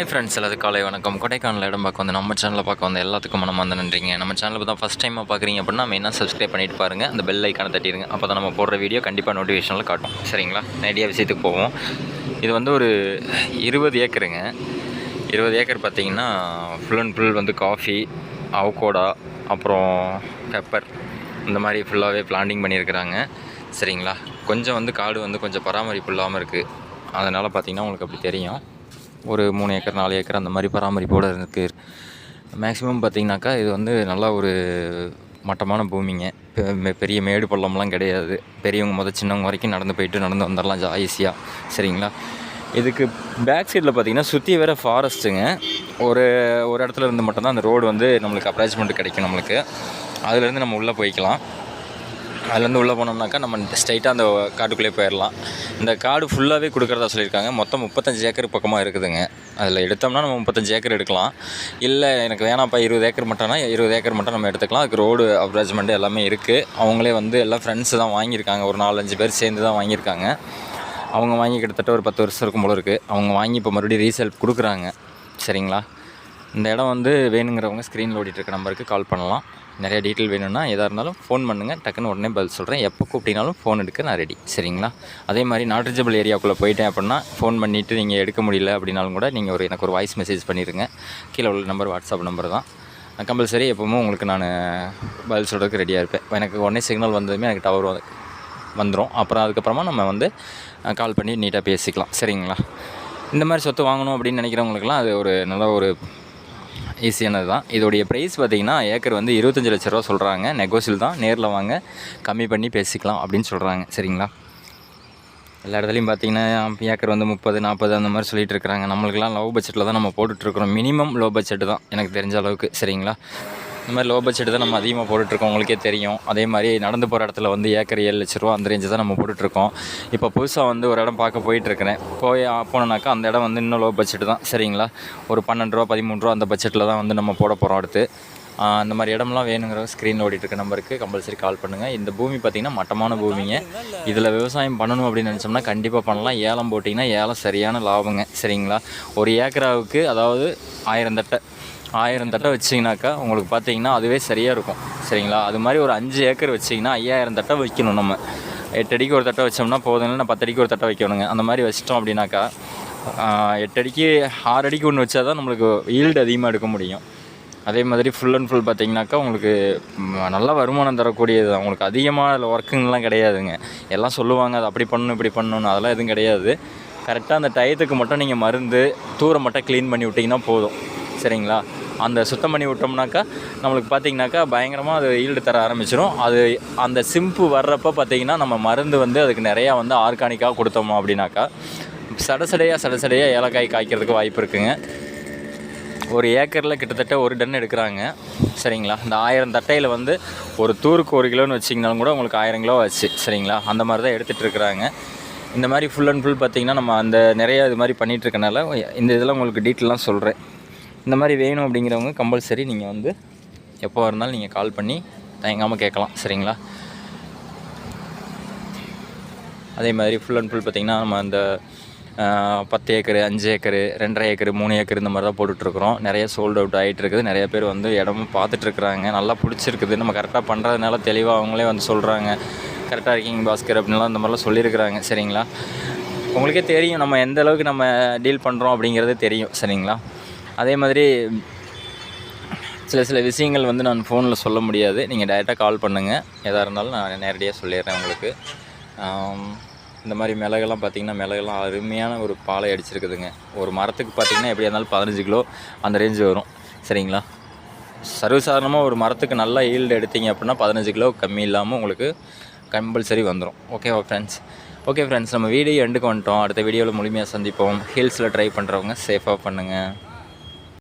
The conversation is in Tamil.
ஹை ஃப்ரெண்ட்ஸ், எல்லாத்துக்கும் காலை வணக்கம். கொடைக்கானல் இடம் பார்க்க வந்து நம்ம சேனலில் பார்க்க வந்து எல்லாத்துக்கும் நம்ம வந்து நன்றிங்க. நம்ம சேனலில் தான் ஃபஸ்ட் டைமாக பார்க்குறீங்க அப்படின்னா மெயினாக சப்ஸ்கிரைப் பண்ணிட்டு பாருங்கள். அந்த பெல் ஐக்கானை தட்டிடுங்க. அப்போ தான் நம்ம போடுற வீடியோ கண்டிப்பாக நோட்டிஃபிகேஷனில் காட்டும். சரிங்களா? நேரடியாக விஷயத்துக்கு போவோம். இது வந்து ஒரு 20 ஏக்கருங்க. 20 ஏக்கர் பார்த்திங்கன்னா ஃபுல் அண்ட் ஃபுல் வந்து காஃபி, அவகோடா, அப்புறம் பெப்பர் இந்த மாதிரி ஃபுல்லாகவே பிளான்டிங் பண்ணியிருக்கிறாங்க. சரிங்களா? கொஞ்சம் வந்து காடு வந்து கொஞ்சம் பராமரிப்பு இல்லாமல் இருக்குது. அதனால் பார்த்திங்கன்னா உங்களுக்கு அப்படி தெரியும். ஒரு 3 ஏக்கர் 4 ஏக்கர் அந்த மாதிரி பராமரிப்போடு இருக்குது. மேக்ஸிமம் பார்த்திங்கனாக்கா இது வந்து நல்லா ஒரு மட்டமான பூமிங்க. பெரிய மேடு பள்ளம்லாம் கிடையாது. பெரியவங்க சின்னவங்க வரைக்கும் நடந்து போயிட்டு நடந்து வந்துடலாம் ஈஸியாக. சரிங்களா? இதுக்கு பேக் சைடில் பார்த்திங்கன்னா சுற்றி வேறு ஃபாரஸ்ட்டுங்க. ஒரு இடத்துல இருந்து மட்டும்தான் அந்த ரோடு வந்து நம்மளுக்கு அப்ராச்மெண்ட் கிடைக்கும். நம்மளுக்கு அதுலேருந்து நம்ம உள்ளே போய்க்கலாம். அதுலேருந்து உள்ளே போனோம்னாக்கா நம்ம ஸ்ட்ரைட்டாக அந்த காட்டுக்குள்ளே போயிடலாம். இந்த காடு ஃபுல்லாகவே கொடுக்குறதா சொல்லியிருக்காங்க. மொத்தம் 35 ஏக்கர் பக்கமாக இருக்குதுங்க. அதில் எடுத்தோம்னா நம்ம 35 ஏக்கர் எடுக்கலாம். இல்லை எனக்கு வேணாம்ப்பா 20 ஏக்கர் மட்டும்னா 20 ஏக்கர் மட்டும் நம்ம எடுத்துக்கலாம். அதுக்கு ரோடு அப்ராச்மெண்ட் எல்லாமே இருக்குது. அவங்களே வந்து எல்லாம் ஃப்ரெண்ட்ஸு தான் வாங்கியிருக்காங்க. ஒரு 4-5 பேர் சேர்ந்து தான் வாங்கியிருக்காங்க. அவங்க வாங்கி கிட்டத்தட்ட ஒரு 10 வருஷம் இருக்கும் போல இருக்குது. அவங்க வாங்கி இப்போ மறுபடியும் ரீசேல் கொடுக்குறாங்க. சரிங்களா? இந்த இடம் வந்து வேணுங்கிறவங்க ஸ்க்ரீனில் ஓடிட்டுருக்க நம்பருக்கு கால் பண்ணலாம். நிறைய டீட்டெயில் வேணும்னா எதாக இருந்தாலும் ஃபோன் பண்ணுங்கள். டக்குன்னு உடனே பதில் சொல்கிறேன். எப்போ கூப்பிட்டீங்கனாலும் ஃபோன் எடுக்க நான் ரெடி. சரிங்களா? அதே மாதிரி நாட் ரீச்சபிள் ஏரியாவுக்குள்ளே போயிட்டேன் அப்படின்னா ஃபோன் பண்ணிவிட்டு நீங்கள் எடுக்க முடியல அப்படின்னாலும் கூட நீங்கள் எனக்கு ஒரு வாய்ஸ் மெசேஜ் பண்ணிடுங்க. கீழே உள்ள நம்பர் வாட்ஸ்அப் நம்பர் தான். கம்பல்சரி எப்போவுமே உங்களுக்கு நான் பதில் சொல்கிறதுக்கு ரெடியாக இருப்பேன். எனக்கு உடனே சிக்னல் வந்ததுமே எனக்கு டவர் வந்துடும். அப்புறம் அதுக்கப்புறமா நம்ம வந்து கால் பண்ணி நீட்டாக பேசிக்கலாம். சரிங்களா? இந்த மாதிரி சொத்து வாங்கணும் அப்படின்னு நினைக்கிறவங்களுக்குலாம் அது ஒரு நல்ல ஒரு ஈஸியானது தான். இதோடைய ப்ரைஸ் பார்த்திங்கன்னா ஏக்கர் வந்து 25 லட்ச ரூபா சொல்கிறாங்க. நெகோசியல் தான். நேரில் வாங்க கம்மி பண்ணி பேசிக்கலாம் அப்படின்னு சொல்கிறாங்க. சரிங்களா? எல்லா இடத்துலையும் பார்த்திங்கன்னா ஏக்கர் வந்து 30-40 அந்த மாதிரி சொல்லிகிட்டு இருக்கிறாங்க. நம்மளுக்கெல்லாம் லோ பட்ஜெட்டில் தான் நம்ம போட்டுட்ருக்குறோம். மினிமம் லோ பட்ஜெட்டு தான் எனக்கு தெரிஞ்ச அளவுக்கு. சரிங்களா? இந்த மாதிரி லோ பட்ஜெட்டு தான் நம்ம அதிகமாக போட்டுட்ருக்கோம். உங்களுக்கே தெரியும். அதே மாதிரி நடந்து போகிற இடத்துல வந்து ஏக்கர் 7 லட்ச ரூபா அந்த ரேஞ்சு தான் நம்ம போட்டுட்ருக்கோம். இப்போ புதுசாக வந்து ஒரு இடம் பார்க்க போயிட்டுருக்கிறேன். போனோன்னாக்கா அந்த இடம் வந்து இன்னும் லோ பட்ஜெட்டு தான். சரிங்களா? ஒரு 12 ரூபா 13 ரூபா அந்த பட்ஜெட்டில் தான் வந்து நம்ம போட போகிறோம் அடுத்து. அந்த மாதிரி இடம்லாம் வேணுங்கிற ஸ்க்ரீனில் ஓடிட்டுருக்க நம்பருக்கு கம்பல்சரி கால் பண்ணுங்கள். இந்த பூமி பார்த்திங்கன்னா மட்டமான பூமிங்க. இதில் விவசாயம் பண்ணணும் அப்படின்னு நினச்சோம்னா கண்டிப்பாக பண்ணலாம். ஏலம் போட்டிங்கன்னா ஏலம் சரியான லாபங்க. சரிங்களா? ஒரு ஏக்கராவுக்கு அதாவது 1000 தட்டை வச்சிங்கனாக்கா உங்களுக்கு பார்த்திங்கன்னா அதுவே சரியாக இருக்கும். சரிங்களா? அது மாதிரி ஒரு 5 ஏக்கர் வச்சிங்கன்னா 5000 தட்டை வைக்கணும். நம்ம 8 அடிக்கு ஒரு தட்டை வச்சோம்னா போதும். இல்லை 10 அடிக்கு ஒரு தட்டை வைக்கணுங்க. அந்த மாதிரி வச்சிட்டோம் அப்படின்னாக்கா 8 அடிக்கு 6 அடிக்கு ஒன்று வச்சா தான் நம்மளுக்கு ஈல்டு அதிகமாக எடுக்க முடியும். அதே மாதிரி ஃபுல் அண்ட் ஃபுல் பார்த்திங்கனாக்கா உங்களுக்கு நல்ல வருமானம் தரக்கூடியது. உங்களுக்கு அதிகமாக அதில் ஒர்க்குங்கெலாம் கிடையாதுங்க. எல்லாம் சொல்லுவாங்க அது அப்படி பண்ணணும் இப்படி பண்ணணும். அதெல்லாம் எதுவும் கிடையாது. கரெக்டாக அந்த டயத்துக்கு மட்டும் நீங்கள் மருந்து தூரம் மட்டும் க்ளீன் பண்ணி விட்டிங்கன்னா போதும். சரிங்களா? அந்த சுத்தம் பண்ணி விட்டோம்னாக்கா நம்மளுக்கு பார்த்திங்கனாக்கா பயங்கரமாக அது ஈல்டு தர ஆரம்பிச்சிடும். அது அந்த சிம்பு வர்றப்போ பார்த்திங்கன்னா நம்ம மருந்து வந்து அதுக்கு நிறையா வந்து ஆர்கானிக்காக கொடுத்தோமோ அப்படின்னாக்கா சடசடையாக ஏலக்காய் காய்க்கிறதுக்கு வாய்ப்பு இருக்குங்க. ஒரு ஏக்கரில் கிட்டத்தட்ட 1 டன் எடுக்கிறாங்க. சரிங்களா? இந்த 1000 தட்டையில் வந்து ஒரு தூருக்கு 1 கிலோன்னு வச்சிங்கனாலும் கூட உங்களுக்கு 1000 கிலோ ஆச்சு. சரிங்களா? அந்த மாதிரி தான் எடுத்துகிட்டு இருக்கிறாங்க. இந்த மாதிரி ஃபுல் அண்ட் ஃபுல் பார்த்திங்கன்னா நம்ம அந்த நிறையா இது மாதிரி பண்ணிகிட்ருக்கனால இந்த இதெல்லாம் உங்களுக்கு டீட்டெயிலாம் சொல்கிறேன். இந்த மாதிரி வேணும் அப்படிங்கிறவங்க கம்பல்சரி நீங்கள் வந்து எப்போ இருந்தாலும் நீங்கள் கால் பண்ணி தயங்காமல் கேட்கலாம். சரிங்களா? அதே மாதிரி ஃபுல் அண்ட் ஃபுல் பார்த்திங்கன்னா நம்ம அந்த 10 ஏக்கர் 5 ஏக்கரு 2.5 ஏக்கர் 3 ஏக்கர் இந்த மாதிரி தான் போட்டுட்ருக்குறோம். நிறைய சோல்ட் அவுட் ஆகிட்டு இருக்குது. நிறைய பேர் வந்து இடமும் பார்த்துட்ருக்குறாங்க. நல்லா பிடிச்சிருக்குது. நம்ம கரெக்டாக பண்ணுறதுனால தெளிவாக அவங்களே வந்து சொல்கிறாங்க கரெக்டாக இருக்கீங்க பாஸ்கர் அப்படின்லாம் இந்த மாதிரிலாம் சொல்லியிருக்கிறாங்க. சரிங்களா? உங்களுக்கே தெரியும் நம்ம எந்த அளவுக்கு நம்ம டீல் பண்ணுறோம் அப்படிங்கிறது தெரியும். சரிங்களா? அதே மாதிரி சில விஷயங்கள் வந்து நான் ஃபோனில் சொல்ல முடியாது. நீங்கள் டைரெக்டாக கால் பண்ணுங்கள். எதாக இருந்தாலும் நான் நேரடியாக சொல்லிடுறேன் உங்களுக்கு. இந்த மாதிரி மிளகெல்லாம் பார்த்திங்கன்னா மிளகெல்லாம் அருமையான ஒரு பாலை அடிச்சிருக்குதுங்க. ஒரு மரத்துக்கு பார்த்திங்கன்னா எப்படியா இருந்தாலும் 15 கிலோ அந்த ரேஞ்சு வரும். சரிங்களா? சர்வசாதாரணமாக ஒரு மரத்துக்கு நல்லா ஈல்டு எடுத்தீங்க அப்படின்னா 15 கிலோ கம்மி இல்லாமல் உங்களுக்கு கம்பல்சரி வந்துடும். ஓகேவா ஃப்ரெண்ட்ஸ்? நம்ம வீடியோ எண்டுக்கு வந்துட்டோம். அடுத்த வீடியோவில் முழுமையாக சந்திப்போம். ஹில்ஸில் ட்ரை பண்ணுறவங்க சேஃபாக பண்ணுங்கள்.